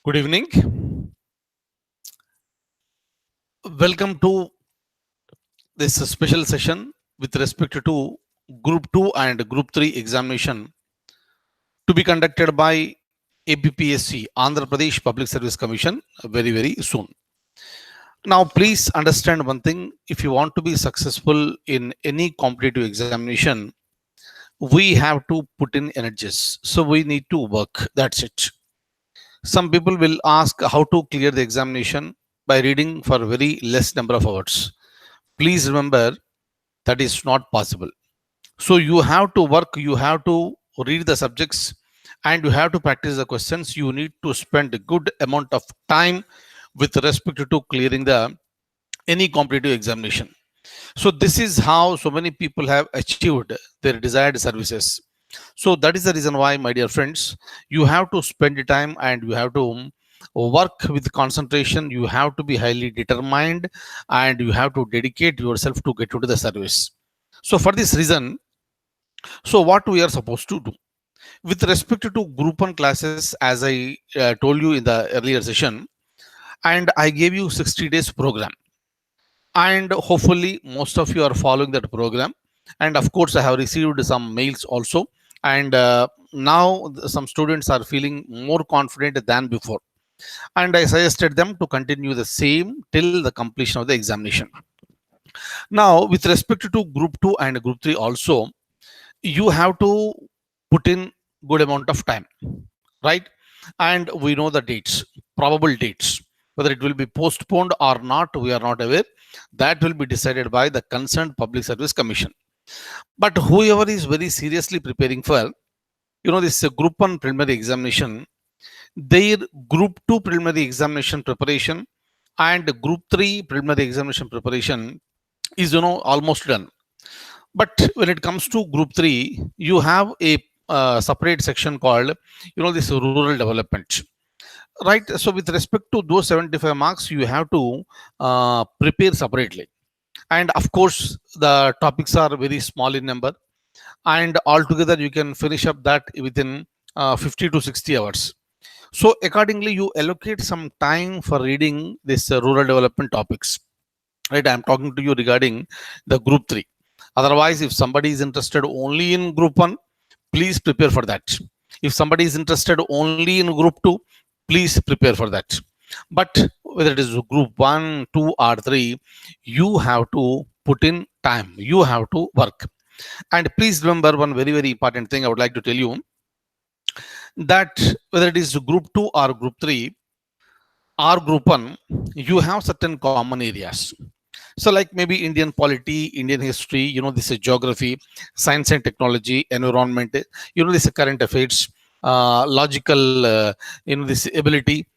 Good evening. Welcome to this special session with respect to Group 2 and Group 3 examination to be conducted by APPSC, Andhra Pradesh Public Service Commission, very soon. Now, please understand one thing. If you want to be successful in any competitive examination, we have to put in energies. So we need to work. That's it. Some people will ask how to clear the examination by reading for very less number of hours. Please remember that is not possible. So you have to work, you have to read the subjects, and you have to practice the questions. You need to spend a good amount of time with respect to clearing the any competitive examination. So this is how so many people have achieved their desired services. So that is the reason why, my dear friends, you have to spend the time and you have to work with concentration. You have to be highly determined and you have to dedicate yourself to get into the service. So for this reason, so what we are supposed to do with respect to group 1 classes, as I told you in the earlier session, and I gave you 60 days program, and hopefully most of you are following that program. And of course I have received some mails also, and now some students are feeling more confident than before, and I suggested them to continue the same till the completion of the examination. Now with respect to group 2 and group 3 also, you have to put in good amount of time, right? And we know the dates, probable dates, whether it will be postponed or not, we are not aware. That will be decided by the concerned public service commission. But whoever is very seriously preparing for, this group 1 preliminary examination, their group 2 preliminary examination preparation and group 3 preliminary examination preparation is almost done. But when it comes to group 3, you have a separate section called this rural development, right? So with respect to those 75 marks, you have to prepare separately, and of course the topics are very small in number, and altogether you can finish up that within 50 to 60 hours. So accordingly you allocate some time for reading this rural development topics, right? I'm talking to you regarding the group 3. Otherwise, if somebody is interested only in group 1, please prepare for that. If somebody is interested only in group 2, please prepare for that. But whether it is group 1, 2 or 3, you have to put in time, you have to work. And please remember one very important thing I would like to tell you, that whether it is group 2 or group 3 or group 1, you have certain common areas. So like maybe Indian polity, Indian history, this is geography, science and technology, environment, this is current affairs, logical, this ability,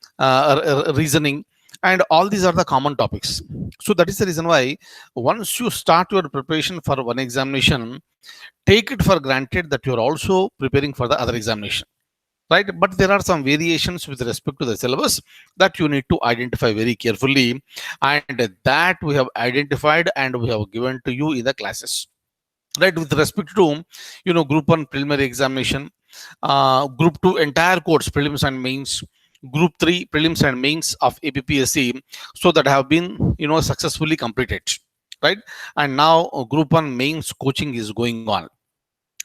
reasoning, and all these are the common topics. So that is the reason why once you start your preparation for one examination, take it for granted that you are also preparing for the other examination, right? But there are some variations with respect to the syllabus that you need to identify very carefully, and that we have identified and we have given to you in the classes, right? With respect to group 1 preliminary examination, group 2 entire course prelims and mains, group 3 prelims and mains of APPSC, so that have been successfully completed, right? And now group 1 mains coaching is going on.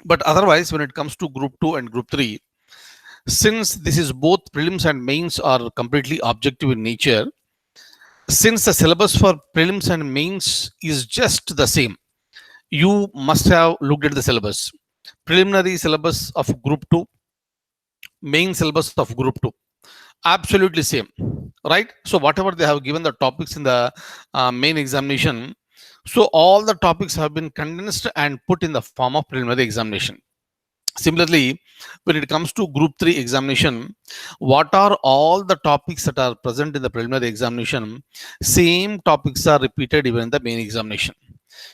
But otherwise, when it comes to group 2 and group 3, since this is both prelims and mains are completely objective in nature, since the syllabus for prelims and mains is just the same, you must have looked at the syllabus. Preliminary syllabus of group 2, main syllabus of group 2, absolutely same, right? So whatever they have given the topics in the main examination, so all the topics have been condensed and put in the form of preliminary examination. Similarly, when it comes to group 3 examination, what are all the topics that are present in the preliminary examination, same topics are repeated even in the main examination.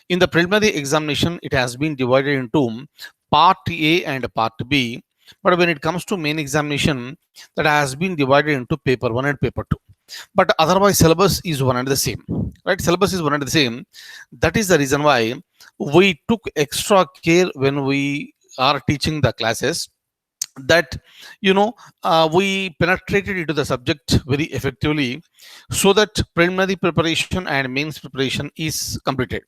In the preliminary examination, it has been divided into part A and part B, but when it comes to main examination, that has been divided into paper 1 and paper 2. But otherwise syllabus is one and the same, right? Syllabus is one and the same. That is the reason why we took extra care when we are teaching the classes, that you know we penetrated into the subject very effectively, so that preliminary preparation and mains preparation is completed.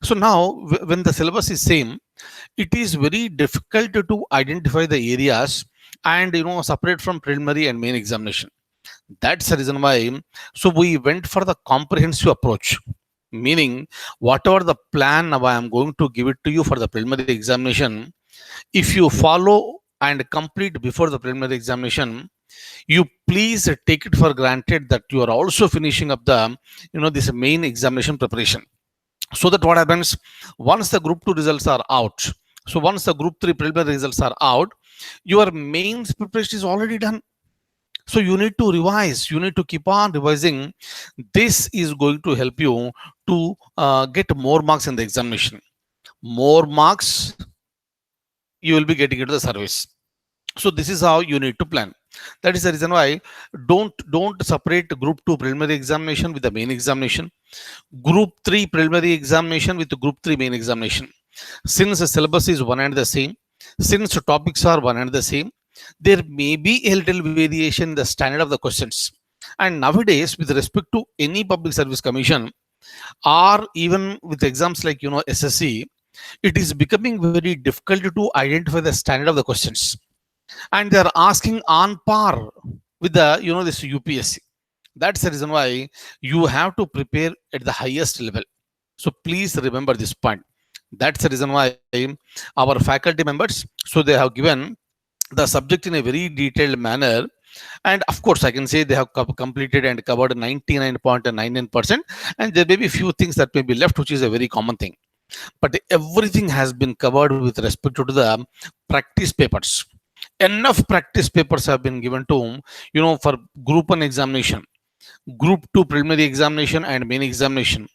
So now when the syllabus is same, it is very difficult to identify the areas and separate from preliminary and main examination. That's the reason why, so we went for the comprehensive approach, meaning whatever the plan now I am going to give it to you for the preliminary examination, if you follow and complete before the preliminary examination, you please take it for granted that you are also finishing up the this main examination preparation. So that what happens, once the group 2 results are out, so once the group 3 preliminary results are out, your mains preparation is already done. So you need to revise, you need to keep on revising. This is going to help you to get more marks in the examination. More marks you will be getting into the service. So this is how you need to plan. That is the reason why don't separate group 2 preliminary examination with the main examination, group 3 preliminary examination with the group 3 main examination. Since the syllabus is one and the same, since the topics are one and the same, there may be a little variation in the standard of the questions. And nowadays, with respect to any public service commission, or even with exams like SSC, it is becoming very difficult to identify the standard of the questions, and they are asking on par with the this UPSC. That's the reason why you have to prepare at the highest level. So please remember this point. That's the reason why our faculty members, so they have given the subject in a very detailed manner, and of course I can say they have completed and covered 99.99%, and there may be few things that may be left, which is a very common thing, but everything has been covered with respect to the practice papers. Enough practice papers have been given to for group 1 examination, group 2 preliminary examination and main examination,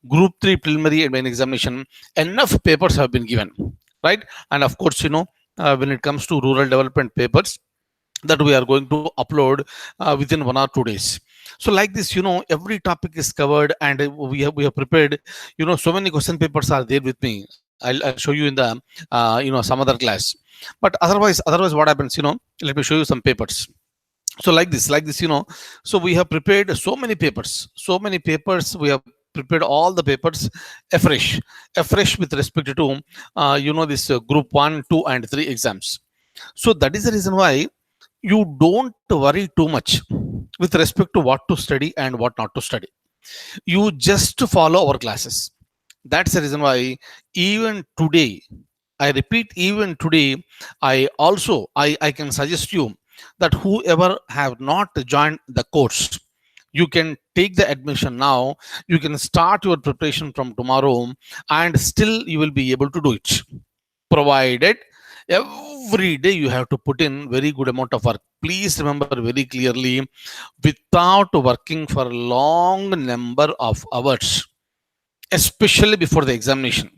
group 3 preliminary and main examination. Enough papers have been given, right? And of course when it comes to rural development papers, that we are going to upload within 1 or 2 days. So like this, every topic is covered, and we have prepared, so many question papers are there with me. I'll show you in the some other class. But otherwise what happens, let me show you some papers. So like this, so we have prepared so many papers, we have prepared all the papers afresh with respect to this group 1, 2 and 3 exams. So that is the reason why you don't worry too much with respect to what to study and what not to study. You just follow our classes. That's the reason why even today, I repeat, even today, I can suggest you that whoever have not joined the course, you can take the admission now. You can start your preparation from tomorrow, and still you will be able to do it, provided every day you have to put in very good amount of work. Please remember very clearly, without working for long number of hours, especially before the examination,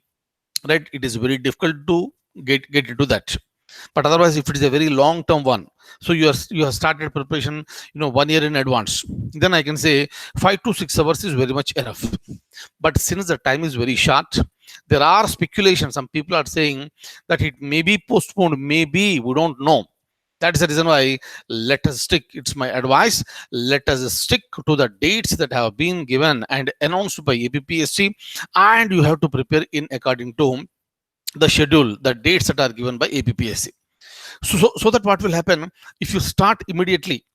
right, it is very difficult to get into that. But otherwise, if it is a very long term one, so you have started preparation 1 year in advance, then I can say 5 to 6 hours is very much enough. But since the time is very short, there are speculations. Some people are saying that it may be postponed, maybe, we don't know. That is the reason why let us stick, it's my advice, let us stick to the dates that have been given and announced by APPSC, and you have to prepare in according to the schedule, the dates that are given by APPSC. So that what will happen, if you start immediately,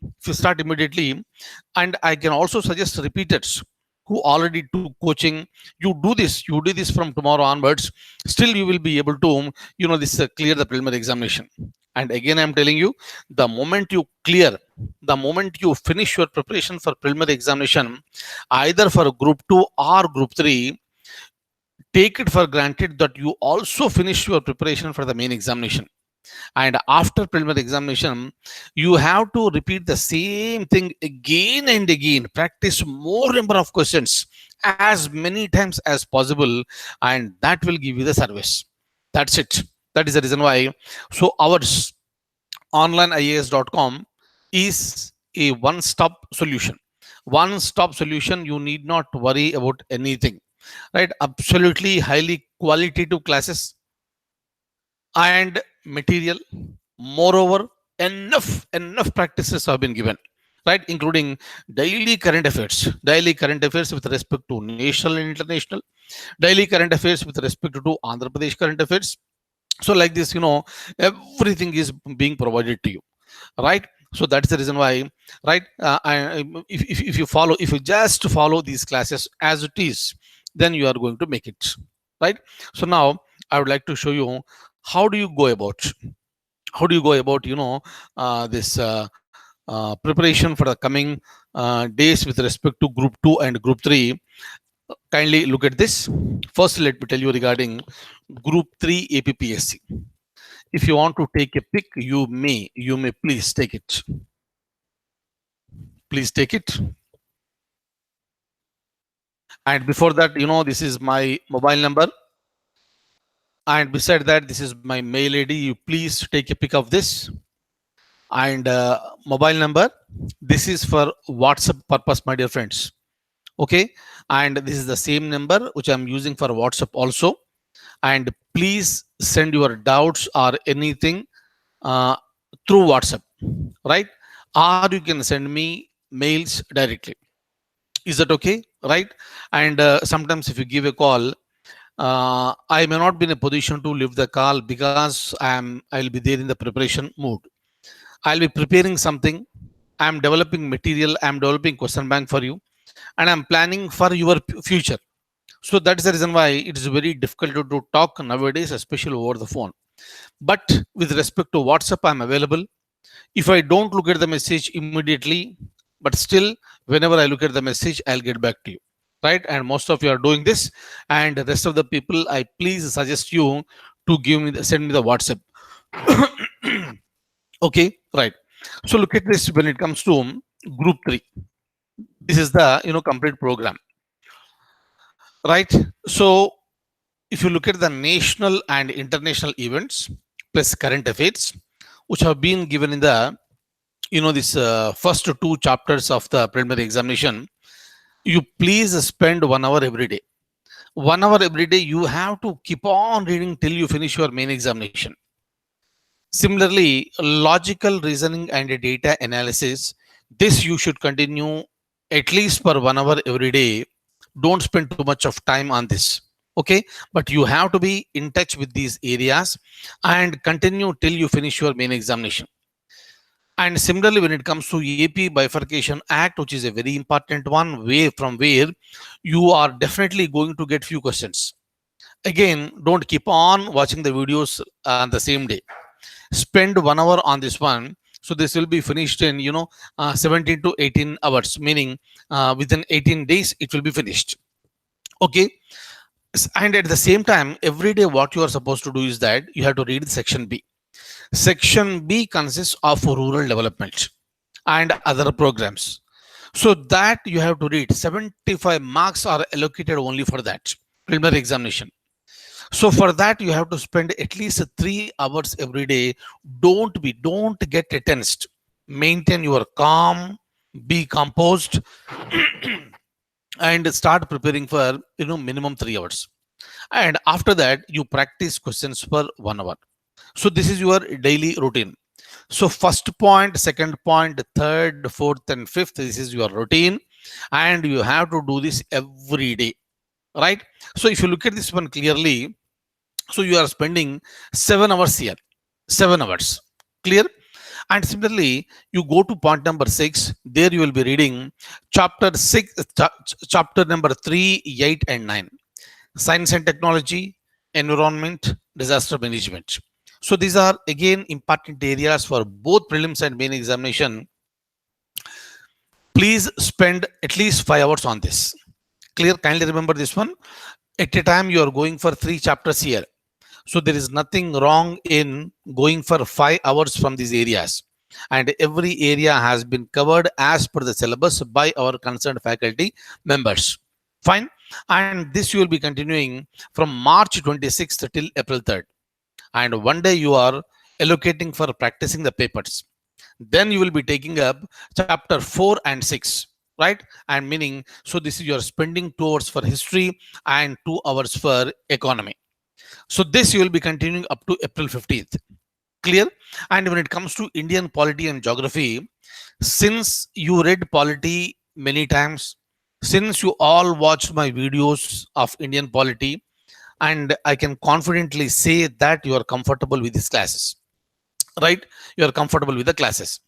and I can also suggest repeaters who already took coaching, you do this from tomorrow onwards, still you will be able to this clear the preliminary examination. And again I'm telling you, the moment you clear, the moment you finish your preparation for preliminary examination, either for group 2 or group 3, take it for granted that you also finish your preparation for the main examination. And after preliminary examination, you have to repeat the same thing again and again, practice more number of questions as many times as possible, and that will give you the service. That's it. That is the reason why, so ours onlineias.com is a one stop solution. You need not worry about anything, right? Absolutely highly qualitative classes and material. Moreover, enough practices have been given, right, including daily current affairs with respect to national and international, daily current affairs with respect to Andhra Pradesh current affairs. So like this, everything is being provided to you, right? So that's the reason why, right? If you follow, if you just follow these classes as it is, then you are going to make it, right? So now I would like to show you how do you go about, this preparation for the coming days with respect to group 2 and group 3. Kindly look at this. First, let me tell you regarding group 3 APPSC. If you want to take a pic, you may please take it. Please take it. And before that, this is my mobile number. And beside that, this is my mail ID. You please take a pic of this. And mobile number. This is for WhatsApp purpose, my dear friends. Okay. And this is the same number which I'm using for WhatsApp also. And please send your doubts or anything through WhatsApp, right? Or you can send me mails directly. Is that okay? Right? And sometimes if you give a call, I may not be in a position to leave the call because I'll be there in the preparation mood. I'll be preparing something. I'm developing material. I'm developing question bank for you, and I'm planning for your future. So that's the reason why it is very difficult to talk nowadays, especially over the phone. But with respect to WhatsApp, I'm available. If I don't look at the message immediately, but still, whenever I look at the message, I'll get back to you. Right? And most of you are doing this. And the rest of the people, I please suggest you to send me the WhatsApp. Okay, right. So look at this when it comes to group 3. This is the complete program. Right? So if you look at the national and international events plus current affairs, which have been given in the this first 2 chapters of the preliminary examination, you please spend 1 hour every day. 1 hour every day, you have to keep on reading till you finish your main examination. Similarly, logical reasoning and data analysis, this you should continue at least for 1 hour every day. Don't spend too much of time on this. Okay, but you have to be in touch with these areas and continue till you finish your main examination. And similarly, when it comes to AP Bifurcation Act, which is a very important one, from where you are definitely going to get few questions. Again, don't keep on watching the videos on the same day. Spend 1 hour on this one. So this will be finished in 17 to 18 hours, meaning within 18 days it will be finished. Okay. And at the same time, every day what you are supposed to do is that you have to read section B. Section B consists of rural development and other programs. So that you have to read. 75 marks are allocated only for that preliminary examination. So for that, you have to spend at least 3 hours every day. Don't get tensed. Maintain your calm, be composed, and start preparing for minimum 3 hours. And after that, you practice questions for 1 hour. So this is your daily routine. So first point, second point, third, fourth, and fifth, this is your routine. And you have to do this every day, right? So if you look at this one clearly, so you are spending 7 hours here, 7 hours, clear? And similarly, you go to point number 6, there you will be reading chapter 6, chapter number 3, 8, and 9. Science and technology, environment, disaster management. So these are again important areas for both prelims and main examination. Please spend at least 5 hours on this. Clear? Kindly remember this one. At a time, you are going for 3 chapters here. So there is nothing wrong in going for 5 hours from these areas. And every area has been covered as per the syllabus by our concerned faculty members. Fine. And this you will be continuing from March 26th till April 3rd. And one day you are allocating for practicing the papers. Then you will be taking up chapter 4 and 6, right? And meaning, so this is you're spending 2 hours for history and 2 hours for economy. So this you will be continuing up to April 15th. Clear? And when it comes to Indian polity and geography, since you read polity many times, since you all watched my videos of Indian polity, and I can confidently say that you are comfortable with these classes, right? You are comfortable with the classes.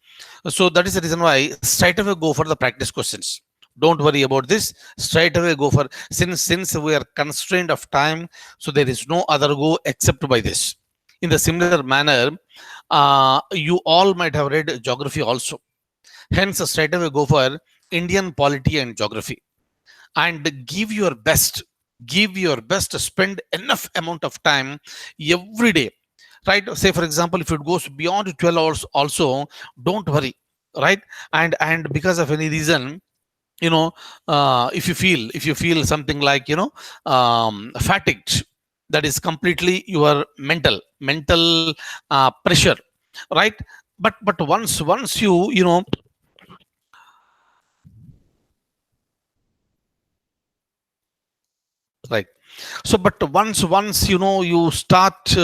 So that is the reason why straight away go for the practice questions. Don't worry about this. Straight away go for, since we are constrained of time, so there is no other go except by this. In the similar manner, you all might have read geography also. Hence, straight away go for Indian polity and geography, and give your best. Give your best. Spend enough amount of time every day. Right? Say for example, if it goes beyond 12 hours, also don't worry. Right? And because of any reason, you know, if you feel something like, fatigued, that is completely your mental pressure, right? But once you know, right. So but once you know, you start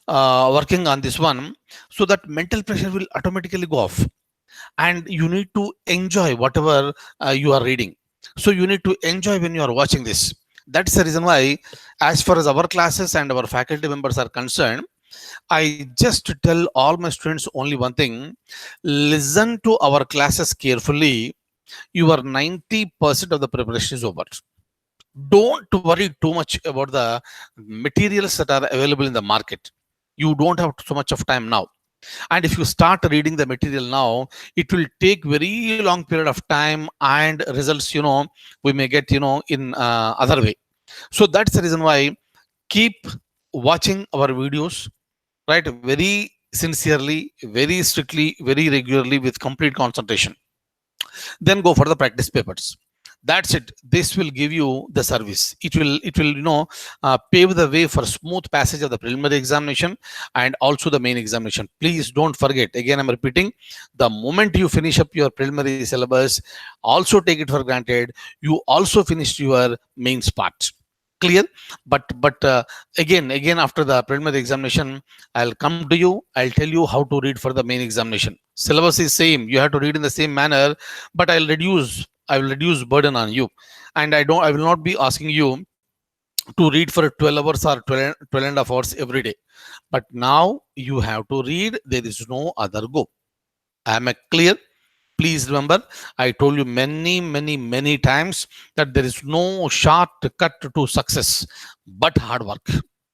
working on this one, so that mental pressure will automatically go off, and you need to enjoy whatever you are reading. So you need to enjoy when you are watching this. That's the reason why, as far as our classes and our faculty members are concerned, I just tell all my students only one thing: listen to our classes carefully. Your 90% of the preparation is over. Don't worry too much about the materials that are available in the market. You don't have so much of time now, and if you start reading the material now, it will take very long period of time, and results, we may get, in other way. So that's the reason why, keep watching our videos, right, very sincerely, very strictly, very regularly, with complete concentration. Then go for the practice papers. That's it. This will give you the service. It will pave the way for smooth passage of the preliminary examination and also the main examination. Please don't forget, again I'm repeating, the moment you finish up your preliminary syllabus, also take it for granted, you also finished your mains part. Clear? But again, after the preliminary examination, I'll come to you, I'll tell you how to read for the main examination. Syllabus is same, you have to read in the same manner, but I will reduce burden on you, and I will not be asking you to read for 12 hours or 12 and a half hours every day. But now you have to read, there is no other go. Am I clear? Please remember, I told you many times that there is no shortcut to success but hard work.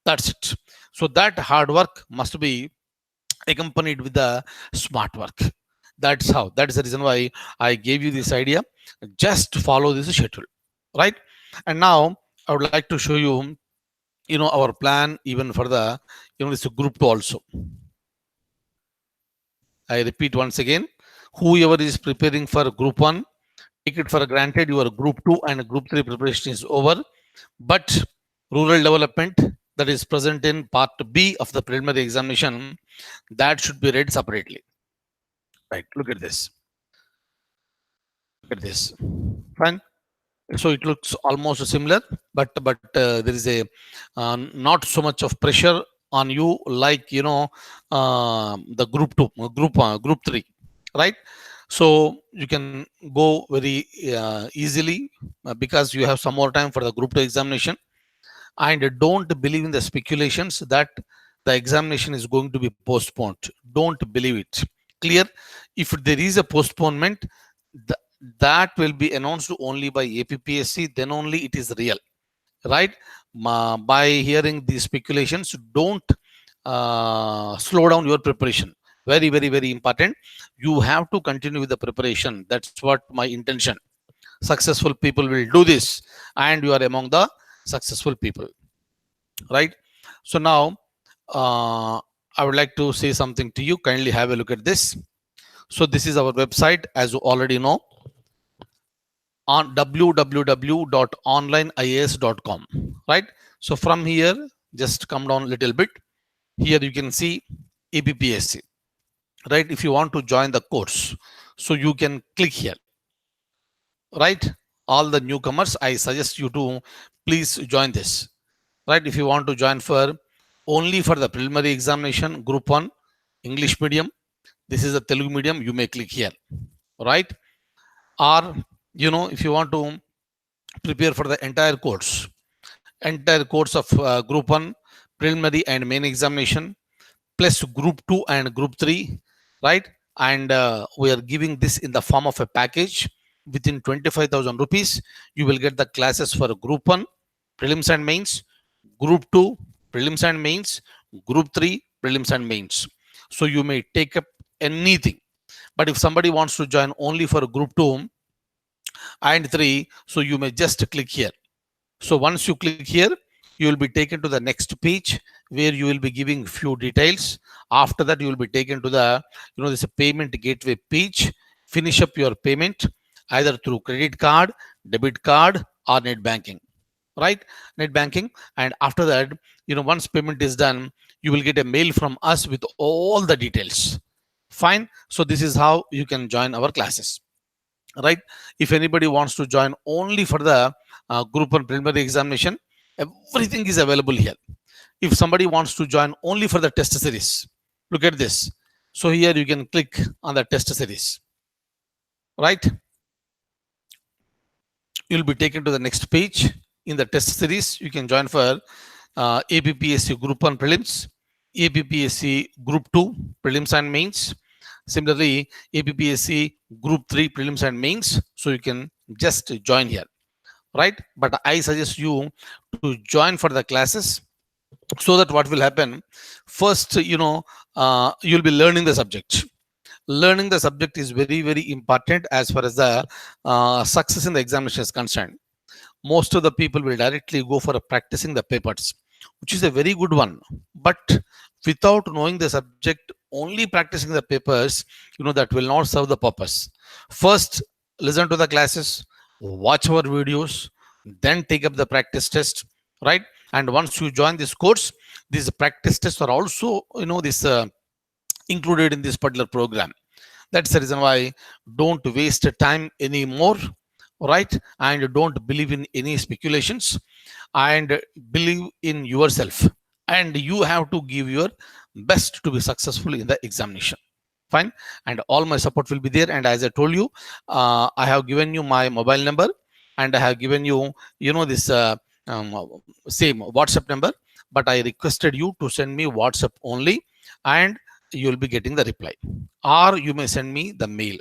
That's it. So that hard work must be accompanied with the smart work. That is the reason why I gave you this idea. Just follow this schedule, right? And now I would like to show you, our plan even for the, this group 2 also. I repeat once again, whoever is preparing for group 1, take it for granted your group 2 and group 3 preparation is over. But rural development, that is present in part B of the preliminary examination, that should be read separately. Right, look at this. Look at this. Fine. So it looks almost similar, but there is a not so much of pressure on you like, the group 2, group 3, right? So you can go very easily, because you have some more time for the group 2 examination. And don't believe in the speculations that the examination is going to be postponed. Don't believe it. Clear? If there is a postponement, that will be announced only by APPSC, then only it is real, right? By hearing these speculations, don't slow down your preparation. Very, very, very important. You have to continue with the preparation. That's what my intention. Successful people will do this, and you are among the successful people, right? So now I would like to say something to you. Kindly have a look at this. So this is our website, as you already know, on www.onlineias.com, right? So from here, just come down a little bit. Here you can see APPSC, right? If you want to join the course, so you can click here, right? All the newcomers, I suggest you to please join this, right? If you want to join for only for the preliminary examination group 1, English medium, this is a Telugu medium, you may click here, right? Or, if you want to prepare for the entire course of group 1 preliminary and main examination plus group 2 and group 3, right? And we are giving this in the form of a package. Within 25,000 rupees you will get the classes for group 1 prelims and mains, group 2 prelims and mains, group 3 prelims and mains. So you may take up anything. But if somebody wants to join only for group 2 and 3, so you may just click here. So once you click here, you will be taken to the next page where you will be giving few details. After that, you will be taken to the, this payment gateway page. Finish up your payment either through credit card, debit card, or net banking, right? Net banking. And after that, once payment is done, you will get a mail from us with all the details. Fine. So this is how you can join our classes, right? If anybody wants to join only for the group 1 preliminary examination, everything is available here. If somebody wants to join only for the test series, look at this. So here you can click on the test series, right? You'll be taken to the next page. In the test series, you can join for APPSC group 1 prelims, APPSC group 2 prelims and mains. Similarly, APPSC group 3 prelims and mains. So you can just join here, right? But I suggest you to join for the classes, so that what will happen first, you'll be learning the subject. Learning the subject is very, very important as far as the success in the examination is concerned. Most of the people will directly go for practicing the papers, which is a very good one. But without knowing the subject, only practicing the papers, that will not serve the purpose. First, listen to the classes, watch our videos, then take up the practice test, right? And once you join this course, these practice tests are also, this included in this particular program. That's the reason why don't waste time anymore, right? And don't believe in any speculations, and believe in yourself. And you have to give your best to be successful in the examination. Fine. And all my support will be there. And as I told you, I have given you my mobile number, and I have given you, this same WhatsApp number. But I requested you to send me WhatsApp only, and you will be getting the reply. Or you may send me the mail.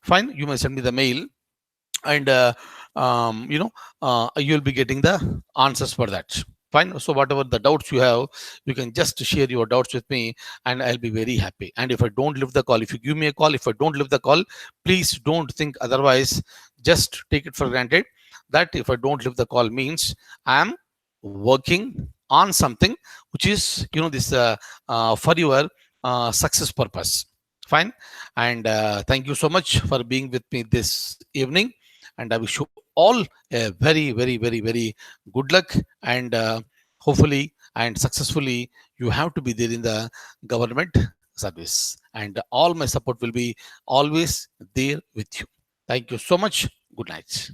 Fine. You may send me the mail, and you'll be getting the answers for that. Fine. So whatever the doubts you have, you can just share your doubts with me, and I'll be very happy. And if I don't lift the call, if you give me a call, if I don't lift the call, please don't think otherwise. Just take it for granted that if I don't lift the call means I'm working on something which is, this for your success purpose. Fine. And thank you so much for being with me this evening. And I wish you all a very, very, very, very good luck. And hopefully and successfully, you have to be there in the government service. And all my support will be always there with you. Thank you so much. Good night.